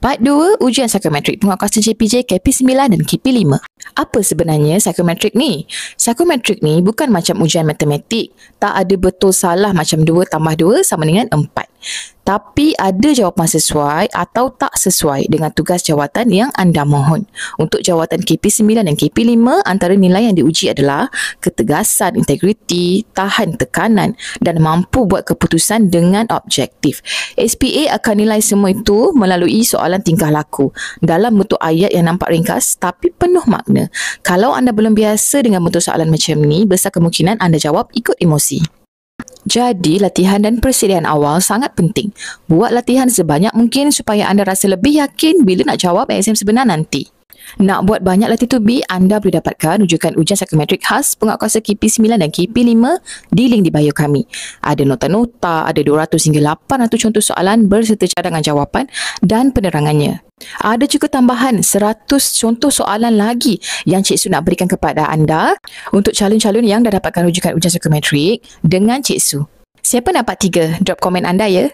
Part 2, ujian psikometrik penguatkuasa JPJ KP9 dan KP5. Apa sebenarnya psikometrik ni? Psikometrik ni bukan macam ujian matematik. Tak ada betul salah macam 2 tambah 2 sama dengan 4. Tapi ada jawapan sesuai atau tak sesuai dengan tugas jawatan yang anda mohon. Untuk jawatan KP9 dan KP5, antara nilai yang diuji adalah ketegasan, integriti, tahan tekanan dan mampu buat keputusan dengan objektif. SPA akan nilai semua itu melalui soalan tingkah laku dalam bentuk ayat yang nampak ringkas tapi penuh makna. Kalau anda belum biasa dengan bentuk soalan macam ni, besar kemungkinan anda jawab ikut emosi. Jadi, latihan dan persediaan awal sangat penting. Buat latihan sebanyak mungkin supaya anda rasa lebih yakin bila nak jawab exam sebenar nanti. Nak buat banyak latih to be, anda boleh dapatkan rujukan ujian psikometrik khas penguatkuasa KP9 dan KP5 di link di bio kami. Ada nota-nota, ada 200 hingga 800 contoh soalan berserta cadangan jawapan dan penerangannya. Ada juga tambahan 100 contoh soalan lagi yang Cik Su nak berikan kepada anda untuk calon-calon yang dah dapatkan rujukan ujian psikometrik dengan Cik Su. Siapa dapat 3? Drop komen anda ya.